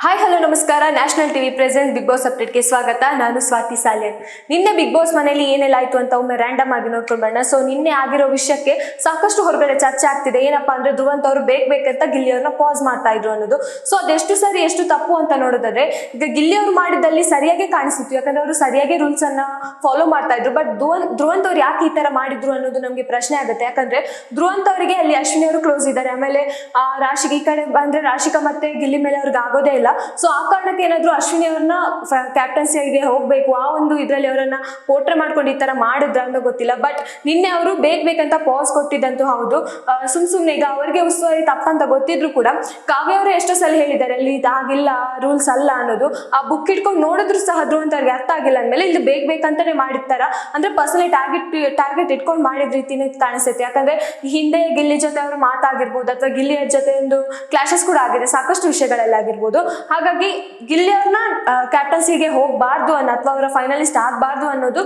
Hi hello ನಮಸ್ಕಾರ. National TV present big boss ಅಪ್ಡೇಟ್ಗೆ ಸ್ವಾಗತ. ನಾನು ಸ್ವಾತಿ ಸಾಲಿಯನ್. ನಿನ್ನೆ ಬಿಗ್ ಬಾಸ್ ಮನೆಯಲ್ಲಿ ಏನೆಲ್ಲ ಆಯ್ತು ಅಂತ ಒಮ್ಮೆ ರ್ಯಾಂಡಮ್ ಆಗಿ ನೋಡ್ಕೊಂಡು ಬರೋಣ. ಸೊ ನಿನ್ನೆ ಆಗಿರೋ ವಿಷಯಕ್ಕೆ ಸಾಕಷ್ಟು ಹೊರಗಡೆ ಚರ್ಚೆ ಆಗ್ತಿದೆ. ಏನಪ್ಪಾ ಅಂದ್ರೆ ಧ್ರುವಂತ್ ಅವರು ಬೇಕಂತ ಗಿಲ್ಲಿಯವ್ರನ್ನ ಪಾಸ್ ಮಾಡ್ತಾ ಇದ್ರು ಅನ್ನೋದು. ಸೊ ಅದೆಷ್ಟು ಸರಿ ಎಷ್ಟು ತಪ್ಪು ಅಂತ ನೋಡೋದಾದ್ರೆ, ಈಗ ಗಿಲ್ಲಿಯವ್ರು ಮಾಡಿದಲ್ಲಿ ಸರಿಯಾಗಿ ಕಾಣಿಸ್ತಿತ್ತು, ಯಾಕಂದ್ರೆ ಅವರು ಸರಿಯಾಗಿ ರೂಲ್ಸ್ ಅನ್ನ ಫಾಲೋ ಮಾಡ್ತಾ ಇದ್ರು. ಬಟ್ ಧ್ರುವಂತ್ ಅವ್ರು ಯಾಕೆ ಈ ತರ ಮಾಡಿದ್ರು ಅನ್ನೋದು ನಮಗೆ ಪ್ರಶ್ನೆ ಆಗುತ್ತೆ. ಯಾಕಂದ್ರೆ ಧ್ರುವಂತ್ ಅವರಿಗೆ ಅಲ್ಲಿ ಅಶ್ವಿನಿ ಅವರು ಕ್ಲೋಸ್ ಇದ್ದಾರೆ. ಆಮೇಲೆ ರಾಶಿಕ ಈ ಕಡೆ ಬಂದ್ರೆ ರಾಶಿಕಾ ಮತ್ತೆ ಗಿಲ್ಲಿ ಮೇಲೆ ಅವ್ರಿಗೆ ಆಗೋದೇ ಇಲ್ಲ. ಸೊ ಆ ಕಾರಣಕ್ಕೆ ಏನಾದ್ರು ಅಶ್ವಿನಿ ಅವ್ರನ್ನ ಕ್ಯಾಪ್ಟನ್ಸಿಗೆ ಹೋಗ್ಬೇಕು ಆ ಒಂದು ಇದ್ರಲ್ಲಿ ಅವರನ್ನ ಪೋಟ್ರೆ ಮಾಡ್ಕೊಂಡು ಈ ತರ ಮಾಡಿದ್ರ ಅಂತ ಗೊತ್ತಿಲ್ಲ. ಬಟ್ ನಿನ್ನೆ ಅವರು ಬೇಕಂತ ಪಾಸ್ ಕೊಟ್ಟಿದ್ದಂತೂ ಹೌದು. ಸುಮ್ನೆ ಈಗ ಅವ್ರಿಗೆ ಉಸ್ತುವಾರಿ ತಪ್ಪಂತ ಗೊತ್ತಿದ್ರು ಕೂಡ ಕಾವ್ಯ ಅವರು ಎಷ್ಟೋ ಸಲ ಹೇಳಿದ್ದಾರೆ ಅಲ್ಲಿ ಇದಾಗಿಲ್ಲ, ರೂಲ್ಸ್ ಅಲ್ಲ ಅನ್ನೋದು. ಆ ಬುಕ್ ಇಟ್ಕೊಂಡು ನೋಡಿದ್ರು ಸಹ ಧ್ರುವಂತ್ ಅವ್ರಿಗೆ ಅರ್ಥ ಆಗಿಲ್ಲ ಅಂದ್ಮೇಲೆ ಇಲ್ಲಿ ಬೇಕಂತಾನೆ ಮಾಡಿರ್ತಾರ ಅಂದ್ರೆ ಪರ್ಸನಲಿ ಟಾರ್ಗೆಟ್ ಇಟ್ಕೊಂಡು ಮಾಡಿದ ರೀತಿನೇ ಕಾಣಿಸ್ತೈತೆ. ಯಾಕಂದ್ರೆ ಹಿಂದೆ ಗಿಲ್ಲಿ ಜೊತೆ ಅವ್ರ ಮಾತಾಗಿರ್ಬೋದು ಅಥವಾ ಗಿಲ್ಲಿಯರ ಜೊತೆ ಒಂದು ಕ್ಲಾಶಸ್ ಕೂಡ ಆಗಿದೆ ಸಾಕಷ್ಟು ವಿಷಯಗಳಲ್ಲಿ ಆಗಿರ್ಬೋದು. ಹಾಗಾಗಿ ಗಿಲ್ಲಿ ಅವ್ರನ್ನ ಕ್ಯಾಪ್ಟನ್ಸಿಗೆ ಹೋಗಬಾರ್ದು ಅಥವಾ ಅವರ ಫೈನಲಿಸ್ಟ್ ಆಗಬಾರ್ದು ಅನ್ನೋದು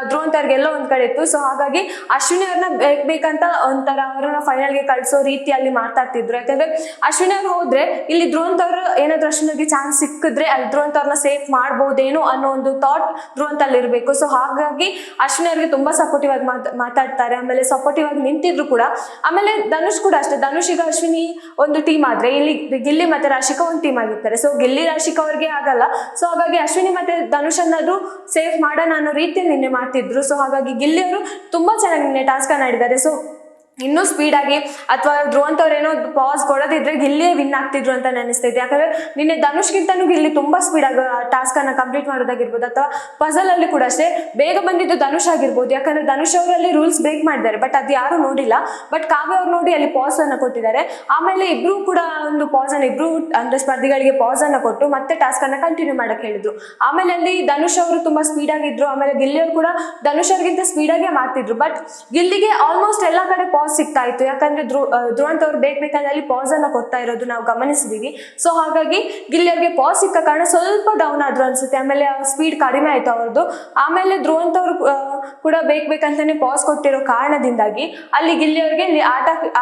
ಧ್ರುವಂತ್ ಅವ್ರಿಗೆ ಎಲ್ಲೋ ಒಂದ್ ಕಡೆ ಇತ್ತು. ಸೊ ಹಾಗಾಗಿ ಅಶ್ವಿನಿ ಅವ್ರನ್ನ ಬೇಕಂತ ಒಂಥರ ಅವ್ರನ್ನ ಫೈನಲ್ಗೆ ಕಳ್ಸೋ ರೀತಿಯಲ್ಲಿ ಮಾತಾಡ್ತಿದ್ರು. ಯಾಕಂದ್ರೆ ಅಶ್ವಿನಿ ಅವ್ರು ಹೋದ್ರೆ ಇಲ್ಲಿ ಧ್ರುವಂತ್ ಅವರು ಏನಾದ್ರು ಅಶ್ವಿನಿಗೆ ಚಾನ್ಸ್ ಸಿಕ್ಕಿದ್ರೆ ಅಲ್ಲಿ ಧ್ರುವಂತ್ ಅವ್ರನ್ನ ಸೇಫ್ ಮಾಡ್ಬೋದೇನೋ ಅನ್ನೋ ಒಂದು ಥಾಟ್ ಧ್ರುವಂತ್ ಅಲ್ಲಿ ಇರಬೇಕು. ಸೊ ಹಾಗಾಗಿ ಅಶ್ವಿನಿ ಅವ್ರಿಗೆ ತುಂಬಾ ಸಪೋರ್ಟಿವ್ ಆಗಿ ಮಾತಾಡ್ತಾರೆ. ಆಮೇಲೆ ಸಪೋರ್ಟಿವ್ ಆಗಿ ನಿಂತಿದ್ರು ಕೂಡ. ಆಮೇಲೆ ಧನುಷ್ ಕೂಡ ಅಷ್ಟೇ. ಧನುಷ್ ಈಗ ಅಶ್ವಿನಿ ಒಂದು ಟೀಮ್ ಆದ್ರೆ ಇಲ್ಲಿ ಗಿಲ್ಲಿ ಮತ್ತೆ ರಾಶಿಕಾ ಒಂದು ಟೀಮ್ ಆಗಿರ್ತಾರೆ. ಸೊ ಗಿಲ್ಲಿ ರಾಶಿಕಾ ಅವ್ರಿಗೆ ಆಗಲ್ಲ. ಸೊ ಹಾಗಾಗಿ ಅಶ್ವಿನಿ ಮತ್ತೆ ಧನುಷ್ ಅನ್ನೋದು ಸೇಫ್ ಮಾಡೋಣ ಅನ್ನೋ ರೀತಿಯಲ್ಲಿ ನಿನ್ನೆ ಮಾಡ್ತಿದ್ರು. ಸೊ ಹಾಗಾಗಿ ಗಿಲ್ಲಿ ಅವರು ತುಂಬಾ ಚೆನ್ನಾಗಿ ನಿನ್ನೆ ಟಾಸ್ಕ್ ಅನ್ನ ಆಡಿದ್ದಾರೆ. ಸೊ ಇನ್ನೂ ಸ್ಪೀಡ್ ಆಗಿ ಅಥವಾ ಧ್ರುವಂತ್ ಅವ್ರು ಏನೋ ಪಾಸ್ ಕೊಡೋದಿದ್ರೆ ಗಿಲ್ಲಿಯೇ ವಿನ್ ಆಗ್ತಿದ್ರು ಅಂತ ಅನಿಸ್ತೈತೆ. ಯಾಕಂದ್ರೆ ನಿನ್ನೆ ಧನುಷ್ಗಿಂತನೂ ಗಿಲ್ಲಿ ತುಂಬಾ ಸ್ಪೀಡ್ ಆಗಿ ಟಾಸ್ಕ್ ಅನ್ನ ಕಂಪ್ಲೀಟ್ ಮಾಡೋದಾಗಿರ್ಬೋದು ಅಥವಾ ಪಜಲ್ ಅಲ್ಲಿ ಕೂಡ ಅಷ್ಟೇ ಬೇಗ ಬಂದಿದ್ದು ಧನುಷ್ ಆಗಿರ್ಬೋದು. ಯಾಕಂದ್ರೆ ಧನುಷ್ ಅವರಲ್ಲಿ ರೂಲ್ಸ್ ಬ್ರೇಕ್ ಮಾಡಿದ್ದಾರೆ, ಬಟ್ ಅದು ಯಾರು ನೋಡಿಲ್ಲ. ಬಟ್ ಕಾವ್ಯ ಅವ್ರು ನೋಡಿ ಅಲ್ಲಿ ಪಾಸ್ ಅನ್ನ ಕೊಟ್ಟಿದ್ದಾರೆ. ಆಮೇಲೆ ಇಬ್ರು ಕೂಡ ಒಂದು ಪಾಸ್ ಅನ್ನ ಇಬ್ರು ಅಂದ್ರೆ ಸ್ಪರ್ಧಿಗಳಿಗೆ ಪಾಸ್ ಅನ್ನ ಕೊಟ್ಟು ಮತ್ತೆ ಟಾಸ್ಕ್ ಅನ್ನ ಕಂಟಿನ್ಯೂ ಮಾಡಕ್ ಹೇಳಿದ್ರು. ಆಮೇಲೆ ಅಲ್ಲಿ ಧನುಷ್ ಅವರು ತುಂಬಾ ಸ್ಪೀಡ್ ಆಗಿದ್ರು. ಆಮೇಲೆ ಗಿಲ್ಲಿಯವ್ರು ಕೂಡ ಧನುಷ್ ಅವ್ರಿಗಿಂತ ಸ್ಪೀಡ್ ಆಗೇ ಮಾಡ್ತಿದ್ರು. ಬಟ್ ಗಿಲ್ಲಿಗೆ ಆಲ್ಮೋಸ್ಟ್ ಎಲ್ಲಾ ಕಡೆ ಪಾಸ್ ಸಿಗ್ತಾ ಇತ್ತು. ಯಾಕಂದ್ರೆ ಧ್ರುವಂತ್ ಅವ್ರು ಬೇಕಂದ್ರೆ ಅಲ್ಲಿ ಪಾಸ್ ಅನ್ನ ಕೊಡ್ತಾ ಇರೋದು ನಾವು ಗಮನಿಸಿದೀವಿ. ಸೊ ಹಾಗಾಗಿ ಗಿಲ್ಲಿ ಅವ್ರಿಗೆ ಪಾಸ್ ಸಿಕ್ಕ ಕಾರಣ ಸ್ವಲ್ಪ ಡೌನ್ ಆದ್ರು ಅನ್ಸುತ್ತೆ. ಆಮೇಲೆ ಸ್ಪೀಡ್ ಕಡಿಮೆ ಆಯ್ತು ಅವ್ರದ್ದು. ಆಮೇಲೆ ಧ್ರುವಂತ್ ಅವರು ಕೂಡ ಬೇಕಂತಾನೆ ಪಾಸ್ ಕೊಟ್ಟಿರೋ ಕಾರಣದಿಂದಾಗಿ ಅಲ್ಲಿ ಗಿಲ್ಲಿ ಅವ್ರಿಗೆ ಇಲ್ಲಿ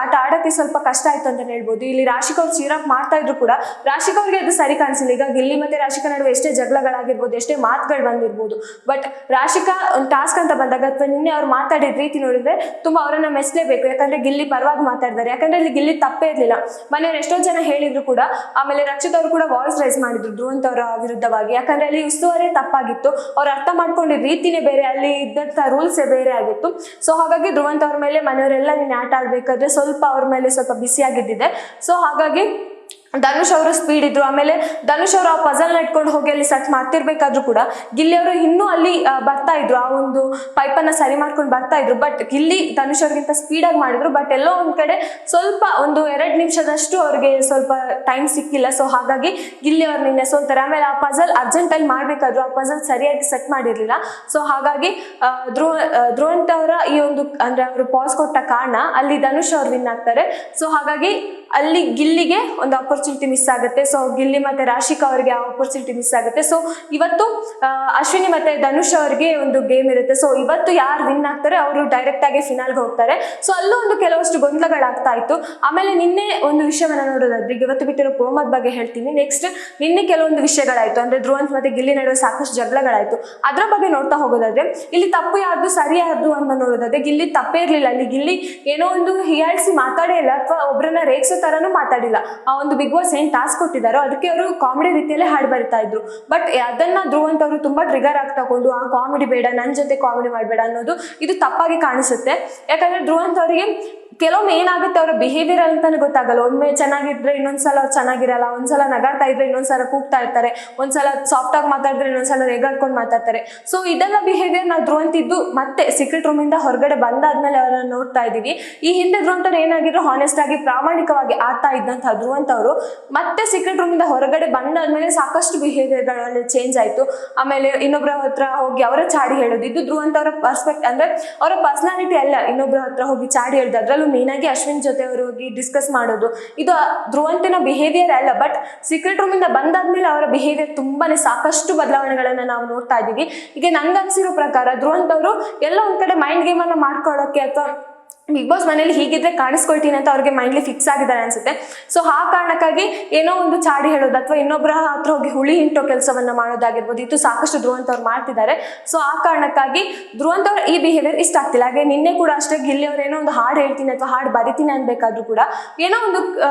ಆಟ ಆಡಕ್ಕೆ ಸ್ವಲ್ಪ ಕಷ್ಟ ಆಯ್ತು ಅಂತ ಹೇಳ್ಬೋದು. ಇಲ್ಲಿ ರಾಶಿಕಾ ಅವ್ರು ಚೀರಪ್ ಮಾಡ್ತಾ ಇದ್ರು ಕೂಡ ರಾಶಿಕಾ ಅವ್ರಿಗೆ ಅದು ಸರಿ ಕಾಣಿಸಿಲ್ಲ. ಈಗ ಗಿಲ್ಲಿ ಮತ್ತೆ ರಾಶಿಕಾ ನಡುವೆ ಎಷ್ಟೇ ಜಗಳಗಳಾಗಿರ್ಬೋದು, ಎಷ್ಟೇ ಮಾತುಗಳು ಬಂದಿರ್ಬೋದು, ಬಟ್ ರಾಶಿಕಾ ಒಂದು ಟಾಸ್ಕ್ ಅಂತ ಬಂದಾಗ ಅಥವಾ ನಿನ್ನೆ ಅವ್ರು ಮಾತಾಡಿದ ರೀತಿ ನೋಡಿದ್ರೆ ತುಂಬಾ ಅವರನ್ನ ಮೆಚ್ಚಲೇಬೇಕು. ಯಾಕಂದ್ರೆ ಗಿಲ್ಲಿ ಪರವಾಗಿ ಮಾತಾಡಿದ್ದಾರೆ. ಯಾಕಂದ್ರೆ ಇಲ್ಲಿ ಗಿಲ್ಲಿ ತಪ್ಪೇ ಇರ್ಲಿಲ್ಲ. ಮನೆಯವ್ರು ಎಷ್ಟೋ ಜನ ಹೇಳಿದ್ರು ಕೂಡ. ಆಮೇಲೆ ರಕ್ಷಿತ್ ಅವರು ಕೂಡ ವಾಯ್ಸ್ ರೈಸ್ ಮಾಡಿದ್ರು ಧ್ರುವಂತ್ ಅವರ ವಿರುದ್ಧವಾಗಿ. ಯಾಕಂದ್ರೆ ಅಲ್ಲಿ ಉಸ್ತುವಾರಿ ತಪ್ಪಾಗಿತ್ತು. ಅವ್ರು ಅರ್ಥ ಮಾಡ್ಕೊಂಡಿದ್ದ ರೀತಿನೇ ಬೇರೆ, ಅಲ್ಲಿ ಇದ್ದಂತ ರೂಲ್ಸ್ ಬೇರೆ ಆಗಿತ್ತು. ಸೊ ಹಾಗಾಗಿ ಧ್ರುವಂತ್ ಅವ್ರ ಮೇಲೆ ಮನೆಯವರೆಲ್ಲ ನಿನ್ನೆ ಆಟ ಆಡ್ಬೇಕಾದ್ರೆ ಸ್ವಲ್ಪ ಅವ್ರ ಮೇಲೆ ಸ್ವಲ್ಪ ಬಿಸಿಯಾಗಿದ್ದಿದೆ. ಸೊ ಹಾಗಾಗಿ ಧನುಷ್ ಅವರು ಸ್ಪೀಡ್ ಇದ್ರು. ಆಮೇಲೆ ಧನುಷ್ ಅವರು ಆ ಪಜಲ್ ಇಟ್ಕೊಂಡು ಹೋಗಿ ಅಲ್ಲಿ ಸೆಟ್ ಮಾಡ್ತಿರ್ಬೇಕಾದ್ರೂ ಕೂಡ ಗಿಲ್ಲಿ ಅವರು ಇನ್ನೂ ಅಲ್ಲಿ ಬರ್ತಾ ಇದ್ರು, ಆ ಒಂದು ಪೈಪನ್ನ ಸರಿ ಮಾಡ್ಕೊಂಡು ಬರ್ತಾ ಇದ್ರು. ಬಟ್ ಗಿಲ್ಲಿ ಧನುಷ್ ಅವ್ರಿಗಿಂತ ಸ್ಪೀಡ್ ಆಗಿ ಮಾಡಿದ್ರು. ಬಟ್ ಎಲ್ಲೋ ಒಂದ್ ಕಡೆ ಸ್ವಲ್ಪ ಒಂದು 2 ನಿಮಿಷದಷ್ಟು ಅವ್ರಿಗೆ ಸ್ವಲ್ಪ ಟೈಮ್ ಸಿಕ್ಕಿಲ್ಲ. ಸೊ ಹಾಗಾಗಿ ಗಿಲ್ಲಿ ಅವ್ರು ನಿನ್ನೆ ಸೋಲ್ತಾರೆ. ಆಮೇಲೆ ಆ ಪಜಲ್ ಅರ್ಜೆಂಟ್ ಅಲ್ಲಿ ಮಾಡ್ಬೇಕಾದ್ರು ಆ ಪಜಲ್ ಸರಿಯಾಗಿ ಸೆಟ್ ಮಾಡಿರ್ಲಿಲ್ಲ. ಸೊ ಹಾಗಾಗಿ ಧ್ರುವಂತ್ ಅವರ ಈ ಒಂದು ಅಂದ್ರೆ ಅವರು ಪಾಸ್ ಕೊಟ್ಟ ಕಾರಣ ಅಲ್ಲಿ ಧನುಷ್ ಅವ್ರು ವಿನ್ ಆಗ್ತಾರೆ. ಸೊ ಹಾಗಾಗಿ ಅಲ್ಲಿ ಗಿಲ್ಲಿಗೆ ಒಂದು ಆಪರ್ಚುನಿಟಿ ಮಿಸ್ ಆಗುತ್ತೆ. ಸೊ ಗಿಲ್ಲಿ ಮತ್ತೆ ರಾಶಿಕಾ ಅವರಿಗೆ ಆ ಆಪರ್ಚುನಿಟಿ ಮಿಸ್ ಆಗುತ್ತೆ. ಸೊ ಇವತ್ತು ಅಶ್ವಿನಿ ಮತ್ತೆ ಧನುಷ್ ಅವರಿಗೆ ಒಂದು ಗೇಮ್ ಇರುತ್ತೆ. ಸೊ ಇವತ್ತು ಯಾರು ವಿನ್ ಆಗ್ತಾರೆ ಅವರು ಡೈರೆಕ್ಟ್ ಆಗಿ ಫಿನಾಲ್ಗೆ ಹೋಗ್ತಾರೆ. ಸೊ ಅಲ್ಲೂ ಒಂದು ಕೆಲವಷ್ಟು ಗೊಂದಲಗಳಾಗ್ತಾ ಇತ್ತು. ಆಮೇಲೆ ನಿನ್ನೆ ಒಂದು ವಿಷಯವನ್ನ ನೋಡೋದಾದ್ರೆ, ಇವತ್ತು ಬಿಟ್ಟಿರೋ ಪ್ರೋಮೋದ ಬಗ್ಗೆ ಹೇಳ್ತೀನಿ. ನೆಕ್ಸ್ಟ್ ನಿನ್ನೆ ಕೆಲವೊಂದು ವಿಷಯಗಳಾಯ್ತು. ಅಂದ್ರೆ ಧ್ರುವಂತ್ ಮತ್ತೆ ಗಿಲ್ಲಿ ನಡುವೆ ಸಾಕಷ್ಟು ಜಗಳಗಳಾಯ್ತು. ಅದ್ರ ಬಗ್ಗೆ ನೋಡ್ತಾ ಹೋಗೋದಾದ್ರೆ ಇಲ್ಲಿ ತಪ್ಪು ಯಾರ್ದು ಸರಿ ಯಾರ್ದು ಅಂತ ನೋಡೋದಾದ್ರೆ ಗಿಲ್ಲಿ ತಪ್ಪೇ ಇರ್ಲಿಲ್ಲ. ಅಲ್ಲಿ ಗಿಲ್ಲಿ ಏನೋ ಒಂದು ಹೀಯಾಳಿಸಿ ಮಾತಾಡೇ ಇಲ್ಲ ಅಥವಾ ಒಬ್ಬರನ್ನ ರೇಗಿಸೋ ತರನು ಮಾತಾಡಿಲ್ಲ. ಆ ಒಂದು ಬಿಗ್ ಬಾಸ್ ಏನ್ ಟಾಸ್ಕ್ ಕೊಟ್ಟಿದ್ದಾರೋ ಅದಕ್ಕೆ ಅವರು ಕಾಮಿಡಿ ರೀತಿಯಲ್ಲೇ ಹಾಡು ಬರಿತಾ ಇದ್ರು. ಬಟ್ ಅದನ್ನ ಧ್ರುವಂತ್ ಅವರು ತುಂಬಾ ಟ್ರಿಗರ್ ಆಗಿ ತಗೊಂಡು ಆ ಕಾಮಿಡಿ ಬೇಡ, ನನ್ನ ಜೊತೆ ಕಾಮಿಡಿ ಮಾಡಬೇಡ ಅನ್ನೋದು ಇದು ತಪ್ಪಾಗಿ ಕಾಣಿಸುತ್ತೆ. ಯಾಕಂದ್ರೆ ಧ್ರುವಂತ್ ಅವರಿಗೆ ಕೆಲವೊಮ್ಮೆ ಏನಾಗುತ್ತೆ ಅವರ ಬಿಹೇವಿಯರ್ ಅಂತಾನೆ ಗೊತ್ತಾಗಲ್ಲ. ಒಮ್ಮೆ ಚೆನ್ನಾಗಿದ್ರೆ ಇನ್ನೊಂದ್ಸಲ ಅವ್ರು ಚೆನ್ನಾಗಿರಲ್ಲ. ಒಂದ್ಸಲ ನಗಾಡ್ತಾ ಇದ್ರೆ ಇನ್ನೊಂದ್ಸಲ ಕೂಗ್ತಾ ಇರ್ತಾರೆ. ಒಂದ್ಸಲ ಸಾಫ್ಟ್ ಆಗಿ ಮಾತಾಡಿದ್ರೆ ಇನ್ನೊಂದ್ಸಲ ರೇಗಾಡ್ಕೊಂಡು ಮಾತಾಡ್ತಾರೆ. ಸೊ ಇದೆಲ್ಲ ಬಿಹೇವಿಯರ್ ನಾವು ಧ್ರುವಂತ್ ಇದ್ದು ಮತ್ತೆ ಸೀಕ್ರೆಟ್ ರೂಮ್ ಇಂದ ಹೊರಗಡೆ ಬಂದಾದ್ಮೇಲೆ ಅವರನ್ನ ನೋಡ್ತಾ ಇದೀವಿ. ಈ ಹಿಂದೆ ಧ್ರುವಂತ್ ಅವ್ರು ಏನಾಗಿದ್ರು ಹಾನೆಸ್ಟ್ ಆಗಿ ಪ್ರಾಮಾಣಿಕವಾಗಿ ಆಡ್ತಾ ಇದ್ದಂತಹ ಧ್ರುವಂತ್ ಅವರು ಮತ್ತೆ ಸೀಕ್ರೆಟ್ ರೂಮ್ ಇಂದ ಹೊರಗಡೆ ಬಂದಾದ್ಮೇಲೆ ಸಾಕಷ್ಟು ಬಿಹೇವಿಯರ್ಗಳಲ್ಲಿ ಚೇಂಜ್ ಆಯ್ತು. ಆಮೇಲೆ ಇನ್ನೊಬ್ಬರ ಹತ್ರ ಹೋಗಿ ಅವರ ಚಾಡಿ ಹೇಳೋದು, ಇದು ಧ್ರುವಂತ್ ಅವರ ಪರ್ಸ್ಪೆಕ್ಟ್ ಅಂದ್ರೆ ಅವರ ಪರ್ಸನಾಲಿಟಿ ಅಲ್ಲ. ಇನ್ನೊಬ್ಬರ ಹತ್ರ ಹೋಗಿ ಚಾಡಿ ಹೇಳೋದು, ಅದ್ರಲ್ಲೂ ಮೇನ್ ಆಗಿ ಅಶ್ವಿನ್ ಜೊತೆ ಅವರು ಹೋಗಿ ಡಿಸ್ಕಸ್ ಮಾಡೋದು, ಇದು ಧ್ರುವಂತಿನ ಬಿಹೇವಿಯರ್ ಅಲ್ಲ. ಬಟ್ ಸೀಕ್ರೆಟ್ ರೂಮ್ ಇಂದ ಬಂದಾದ್ಮೇಲೆ ಅವರ ಬಿಹೇವಿಯರ್ ತುಂಬಾನೇ ಸಾಕಷ್ಟು ಬದಲಾವಣೆಗಳನ್ನ ನಾವು ನೋಡ್ತಾ ಇದೀವಿ. ಈಗ ನನ್ಗೆ ಅನ್ಸಿರೋ ಪ್ರಕಾರ ಧ್ರುವಂತ್ ಅವರು ಎಲ್ಲ ಒಂದ್ ಕಡೆ ಮೈಂಡ್ ಗೇಮ್ ಅನ್ನ ಮಾಡ್ಕೊಳ್ಳೋಕೆ ಅಥವಾ ಬಿಗ್ ಬಾಸ್ ಮನೇಲಿ ಹೀಗಿದ್ರೆ ಕಾಣಿಸ್ಕೊಳ್ತೀನಿ ಅಂತ ಅವ್ರಿಗೆ ಮೈಂಡ್ಲಿ ಫಿಕ್ಸ್ ಆಗಿದ್ದಾರೆ ಅನ್ಸುತ್ತೆ. ಸೊ ಆ ಕಾರಣಕ್ಕಾಗಿ ಏನೋ ಒಂದು ಚಾಡಿ ಹೇಳೋದು ಅಥವಾ ಇನ್ನೊಬ್ಬರ ಹತ್ರ ಹೋಗಿ ಹುಳಿ ಹಿಂಟೋ ಕೆಲಸವನ್ನ ಮಾಡೋದಾಗಿರ್ಬೋದು, ಇದು ಸಾಕಷ್ಟು ಧ್ರುವಂತ್ ಅವ್ರು ಮಾಡ್ತಿದ್ದಾರೆ. ಸೊ ಆ ಕಾರಣಕ್ಕಾಗಿ ಧ್ರುವಂತ್ ಅವ್ರ ಈ ಬಿಹೇವಿಯರ್ ಇಷ್ಟ ಆಗ್ತಿಲ್ಲ. ಹಾಗೆ ನಿನ್ನೆ ಕೂಡ ಅಷ್ಟೇ ಗಿಲ್ಲಿ ಅವ್ರು ಏನೋ ಒಂದು ಹಾಡು ಹೇಳ್ತೀನಿ ಅಥವಾ ಹಾಡು ಬರಿತೀನಿ ಅನ್ಬೇಕಾದ್ರೂ ಕೂಡ ಏನೋ ಒಂದು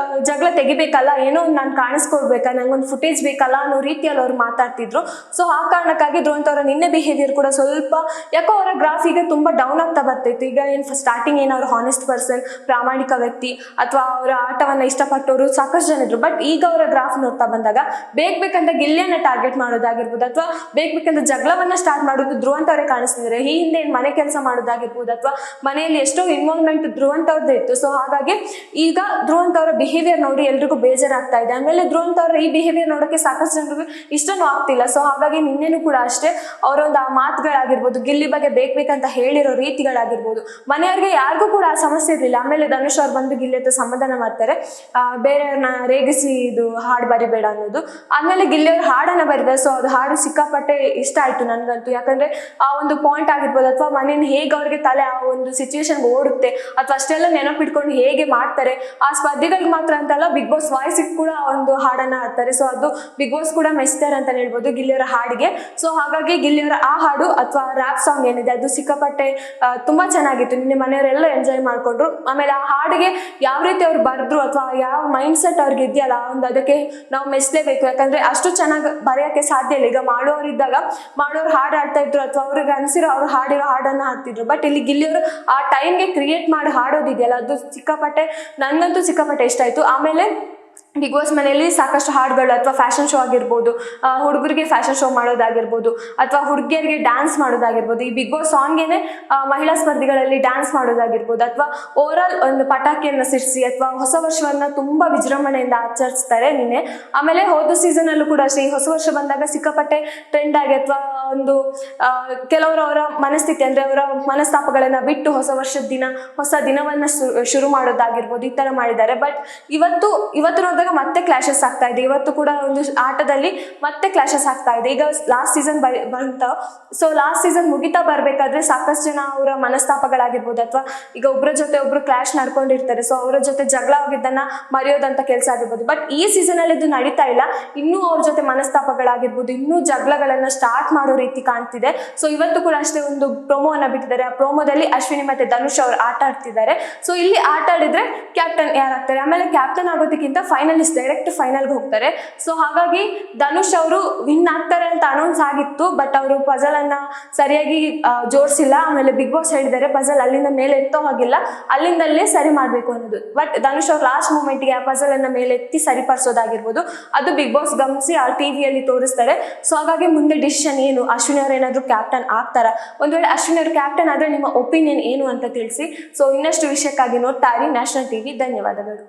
ಜಗಳ ತೆಗಿಬೇಕಲ್ಲ, ಏನೋ ಒಂದು ನಾನು ಕಾಣಿಸ್ಕೊಳ್ಬೇಕಾ, ನಂಗೊಂದು ಫುಟೇಜ್ ಬೇಕಲ್ಲ ಅನ್ನೋ ರೀತಿಯಲ್ಲಿ ಅವ್ರು ಮಾತಾಡ್ತಿದ್ರು. ಸೊ ಆ ಕಾರಣಕ್ಕಾಗಿ ಧ್ರುವಂತ್ ಅವರ ನಿನ್ನೆ ಬಿಹೇವಿಯರ್ ಕೂಡ ಸ್ವಲ್ಪ ಯಾಕೋ ಅವರ ಗ್ರಾಫ್ ಈಗ ತುಂಬಾ ಡೌನ್ ಆಗ್ತಾ ಬರ್ತಿತ್ತು. ಈಗ ಏನು ಸ್ಟಾರ್ಟಿಂಗ್ ಏನೋ ಹಾನೆಸ್ಟ್ ಪರ್ಸನ್, ಪ್ರಾಮಾಣಿಕ ವ್ಯಕ್ತಿ ಅಥವಾ ಅವರ ಆಟವನ್ನ ಇಷ್ಟಪಟ್ಟವರು ಸಾಕಷ್ಟು ಜನ ಇದ್ರು. ಬಟ್ ಈಗ ಅವರ ಗ್ರಾಫ್ ನೋಡ್ತಾ ಬಂದಾಗ ಬೇಕಂತ ಗಿಲ್ಲಿಯನ್ನ ಟಾರ್ಗೆಟ್ ಮಾಡೋದಾಗಿರ್ಬೋದು ಅಥವಾ ಬೇಕಂತ ಜಗಳವನ್ನ ಸ್ಟಾರ್ಟ್ ಮಾಡೋದು ಧ್ರುವಂತ್ ಅವರೇ ಕಾಣಿಸ್ತಿದ್ದಾರೆ. ಈ ಹಿಂದೆ ಮನೆ ಕೆಲಸ ಮಾಡೋದಾಗಿರ್ಬೋದು ಅಥವಾ ಮನೆಯಲ್ಲಿ ಎಷ್ಟೋ ಇನ್ವಾಲ್ವ್ಮೆಂಟ್ ಧ್ರುವಂತ್ ಅವ್ರದ್ದೇ ಇತ್ತು. ಸೊ ಹಾಗಾಗಿ ಈಗ ಧ್ರುವಂತ್ ಅವರ ಬಿಹೇವಿಯರ್ ನೋಡಿ ಎಲ್ರಿಗೂ ಬೇಜಾರಾಗ್ತಾ ಇದೆ. ಆಮೇಲೆ ಧ್ರುವಂತ್ ಅವರ ಈ ಬಿಹೇವಿಯರ್ ನೋಡೋಕೆ ಸಾಕಷ್ಟು ಜನರಿಗೆ ಇಷ್ಟನೂ ಆಗ್ತಿಲ್ಲ. ಸೊ ಹಾಗಾಗಿ ನಿನ್ನೆನೂ ಕೂಡ ಅಷ್ಟೇ ಅವರೊಂದು ಆ ಮಾತುಗಳಾಗಿರ್ಬೋದು, ಗಿಲ್ಲಿ ಬಗ್ಗೆ ಬೇಕಂತ ಹೇಳಿರೋ ರೀತಿಗಳಾಗಿರ್ಬೋದು, ಮನೆಯವ್ರಿಗೆ ಯಾರಿಗೂ ಕೂಡ ಆ ಸಮಸ್ಯೆ ಇರಲಿಲ್ಲ. ಆಮೇಲೆ ಧನುಷ್ ಅವ್ರು ಬಂದು ಗಿಲ್ಲಿ ಹತ್ರ ಸಮಾಧಾನ ಮಾಡ್ತಾರೆ, ಬೇರೆಯವ್ರನ್ನ ರೇಗಿಸಿ ಇದು ಹಾಡು ಬರಿಬೇಡ ಅನ್ನೋದು. ಆಮೇಲೆ ಗಿಲ್ಲಿ ಅವ್ರು ಹಾಡನ್ನ ಬರಿದ್ದಾರೆ. ಸೊ ಅದು ಹಾಡು ಸಿಕ್ಕಾಪಟ್ಟೆ ಇಷ್ಟ ಆಯ್ತು ನನ್ಗಂತೂ. ಯಾಕಂದ್ರೆ ಆ ಒಂದು ಪಾಯಿಂಟ್ ಆಗಿರ್ಬೋದು ಅಥವಾ ಮನೇನ ಹೇಗೆ ಅವ್ರಿಗೆ ತಲೆ ಆ ಒಂದು ಸಿಚುವೇಶನ್ ಓಡುತ್ತೆ ಅಥವಾ ಅಷ್ಟೆಲ್ಲ ನೆನಪಿಟ್ಕೊಂಡು ಹೇಗೆ ಮಾಡ್ತಾರೆ, ಆ ಸ್ಪರ್ಧಿಗಳಿಗೆ ಮಾತ್ರ ಅಂತಲ್ಲ ಬಿಗ್ ಬಾಸ್ ವಾಯ್ಸ್ ಕೂಡ ಒಂದು ಹಾಡನ್ನ ಹಾಡ್ತಾರೆ. ಸೊ ಅದು ಬಿಗ್ ಬಾಸ್ ಕೂಡ ಮೆಚ್ತಾರೆ ಅಂತ ಹೇಳ್ಬೋದು ಗಿಲ್ಲಿಯವರ ಹಾಡಿಗೆ. ಸೊ ಹಾಗಾಗಿ ಗಿಲ್ಲಿಯವರ ಆ ಹಾಡು ಅಥವಾ ರ್ಯಾಪ್ ಸಾಂಗ್ ಏನಿದೆ ಅದು ಸಿಕ್ಕಾಪಟ್ಟೆ ತುಂಬಾ ಚೆನ್ನಾಗಿತ್ತು. ನಿನ್ನೆ ಮನೆಯವರೆಲ್ಲ ಎಂಜಾಯ್ ಮಾಡ್ಕೊಂಡ್ರು. ಆಮೇಲೆ ಆ ಹಾಡಿಗೆ ಯಾವ ರೀತಿ ಅವ್ರು ಬರೆದ್ರು ಅಥವಾ ಯಾವ ಮೈಂಡ್ ಸೆಟ್ ಅವ್ರಿಗೆ ಇದೆಯಲ್ಲ ಒಂದು ಅದಕ್ಕೆ ನಾವು ಮೆಚ್ಚಲೇಬೇಕು. ಯಾಕಂದ್ರೆ ಅಷ್ಟು ಚೆನ್ನಾಗಿ ಬರೆಯೋಕ್ಕೆ ಸಾಧ್ಯ ಇಲ್ಲ. ಈಗ ಮಾಡೋರಿದ್ದಾಗ ಮಾಡೋರು ಹಾಡು ಹಾಡ್ತಾ ಇದ್ರು ಅಥವಾ ಅವ್ರಿಗೆ ಅನ್ಸಿರೋ ಅವ್ರು ಹಾಡಿರೋ ಹಾಡನ್ನ ಹಾಡ್ತಿದ್ರು. ಬಟ್ ಇಲ್ಲಿ ಗಿಲ್ಲಿಯವರು ಆ ಟೈಮ್ಗೆ ಕ್ರಿಯೇಟ್ ಮಾಡಿ ಹಾಡೋದಿದೆಯಲ್ಲ ಅದು ಸಿಕ್ಕಾಪಟ್ಟೆ, ನನ್ಗಂತೂ ಸಿಕ್ಕಾಪಟ್ಟೆ ಇಷ್ಟ ಆಯ್ತು. ಆಮೇಲೆ ಬಿಗ್ ಬಾಸ್ ಮನೆಯಲ್ಲಿ ಸಾಕಷ್ಟು ಹಾಡುಗಳು ಅಥವಾ ಫ್ಯಾಷನ್ ಶೋ ಆಗಿರ್ಬೋದು, ಹುಡುಗರಿಗೆ ಫ್ಯಾಷನ್ ಶೋ ಮಾಡೋದಾಗಿರ್ಬೋದು ಅಥವಾ ಹುಡುಗಿಯರಿಗೆ ಡ್ಯಾನ್ಸ್ ಮಾಡೋದಾಗಿರ್ಬೋದು, ಈ ಬಿಗ್ ಬಾಸ್ ಸಾಂಗೇನೆ ಮಹಿಳಾ ಸ್ಪರ್ಧಿಗಳಲ್ಲಿ ಡ್ಯಾನ್ಸ್ ಮಾಡೋದಾಗಿರ್ಬೋದು ಅಥವಾ ಓವರ್ ಆಲ್ ಒಂದು ಪಟಾಕಿಯನ್ನು ಸಿಡಿಸಿ ಅಥವಾ ಹೊಸ ವರ್ಷವನ್ನ ತುಂಬಾ ವಿಜೃಂಭಣೆಯಿಂದ ಆಚರಿಸ್ತಾರೆ ನಿನ್ನೆ. ಆಮೇಲೆ ಹೋದ ಸೀಸನ್ ಅಲ್ಲೂ ಕೂಡ ಅಷ್ಟೇ, ಈ ಹೊಸ ವರ್ಷ ಬಂದಾಗ ಸಿಕ್ಕಾಪಟ್ಟೆ ಟ್ರೆಂಡ್ ಆಗಿ ಅಥವಾ ಒಂದು ಕೆಲವರು ಅವರ ಮನಸ್ಥಿತಿ ಅಂದ್ರೆ ಅವರ ಮನಸ್ತಾಪಗಳನ್ನ ಬಿಟ್ಟು ಹೊಸ ವರ್ಷದ ದಿನ ಹೊಸ ದಿನವನ್ನ ಶುರು ಮಾಡೋದಾಗಿರ್ಬೋದು, ಈ ತರ ಮಾಡಿದ್ದಾರೆ. ಬಟ್ ಇವತ್ತು ನೋಡಿದಾಗ ಮತ್ತೆ ಕ್ಲಾಶಸ್ ಆಗ್ತಾ ಇದೆ. ಇವತ್ತು ಕೂಡ ಒಂದು ಆಟದಲ್ಲಿ ಮತ್ತೆ ಕ್ಲಾಶಸ್ ಆಗ್ತಾ ಇದೆ. ಈಗ ಲಾಸ್ಟ್ ಸೀಸನ್ ಬಂತ, ಸೊ ಲಾಸ್ಟ್ ಸೀಸನ್ ಮುಗಿತಾ ಬರ್ಬೇಕಾದ್ರೆ ಸಾಕಷ್ಟು ಜನ ಅವರ ಮನಸ್ತಾಪಗಳಾಗಿರ್ಬೋದು ಅಥವಾ ಈಗ ಒಬ್ಬರ ಜೊತೆ ಒಬ್ರು ಕ್ಲಾಶ್ ನಡ್ಕೊಂಡಿರ್ತಾರೆ. ಸೊ ಅವರ ಜೊತೆ ಜಗಳ ಆಗಿದ್ದನ್ನ ಮರೆಯೋದಂತ ಕೆಲಸ ಆಗಿರ್ಬೋದು. ಬಟ್ ಈ ಸೀಸನ್ ಅಲ್ಲಿ ಇದು ನಡೀತಾ ಇಲ್ಲ. ಇನ್ನೂ ಅವ್ರ ಜೊತೆ ಮನಸ್ತಾಪಗಳಾಗಿರ್ಬೋದು, ಇನ್ನೂ ಜಗಳಗಳನ್ನ ಸ್ಟಾರ್ಟ್ ಮಾಡೋ ರೀತಿ ಕಾಣ್ತಿದೆ. ಸೊ ಇವತ್ತು ಕೂಡ ಅಷ್ಟೇ ಒಂದು ಪ್ರೋಮೋವನ್ನ ಬಿಟ್ಟಿದ್ದಾರೆ. ಆ ಪ್ರೋಮೋದಲ್ಲಿ ಅಶ್ವಿನಿ ಮತ್ತೆ ಧನುಷ್ ಅವರು ಆಟ ಆಡ್ತಿದ್ದಾರೆ. ಸೊ ಇಲ್ಲಿ ಆಟ ಆಡಿದ್ರೆ ಕ್ಯಾಪ್ಟನ್ ಯಾರಾಗ್ತಾರೆ, ಆಮೇಲೆ ಕ್ಯಾಪ್ಟನ್ ಆಗೋದಕ್ಕಿಂತ ಫೈನಲಿಸ್ಟ್ ಡೈರೆಕ್ಟ್ ಫೈನಲ್ಗೆ ಹೋಗ್ತಾರೆ. ಸೊ ಹಾಗಾಗಿ ಧನುಷ್ ಅವರು ವಿನ್ ಆಗ್ತಾರೆ ಅಂತ ಅನೌನ್ಸ್ ಆಗಿತ್ತು. ಬಟ್ ಅವರು ಪಜಲ್ ಅನ್ನ ಸರಿಯಾಗಿ ಜೋಡಿಸಿಲ್ಲ. ಆಮೇಲೆ ಬಿಗ್ ಬಾಸ್ ಹೇಳಿದ್ದಾರೆ ಪಜಲ್ ಅಲ್ಲಿಂದ ಮೇಲೆ ಎತ್ತೋ ಹಾಗಿಲ್ಲ, ಅಲ್ಲಿಂದಲ್ಲೇ ಸರಿ ಮಾಡ್ಬೇಕು ಅನ್ನೋದು. ಬಟ್ ಧನುಷ್ ಅವ್ರು ಲಾಸ್ಟ್ ಮೂಮೆಂಟ್ಗೆ ಆ ಪಜಲ್ ಅನ್ನ ಮೇಲೆ ಎತ್ತಿ ಸರಿಪಡಿಸೋದಾಗಿರ್ಬೋದು ಅದು ಬಿಗ್ ಬಾಸ್ ಗಮನಿಸಿ ಆ ಟಿವಿಯಲ್ಲಿ ತೋರಿಸ್ತಾರೆ. ಸೊ ಹಾಗಾಗಿ ಮುಂದೆ ಡಿಸಿಷನ್ ಏನು, ಅಶ್ವಿನಿ ಅವ್ರು ಏನಾದ್ರು ಕ್ಯಾಪ್ಟನ್ ಆಗ್ತಾರ, ಒಂದ್ ವೇಳೆ ಅಶ್ವಿನಿ ಅವ್ರು ಕ್ಯಾಪ್ಟನ್ ಆದ್ರೆ ನಿಮ್ಮ ಒಪಿನಿಯನ್ ಏನು ಅಂತ ತಿಳಿಸಿ. ಸೊ ಇನ್ನಷ್ಟು ವಿಷಯಕ್ಕಾಗಿ ನೋಡ್ತಾ ಇರಿ ನ್ಯಾಷನಲ್ ಟಿವಿ. ಧನ್ಯವಾದಗಳು.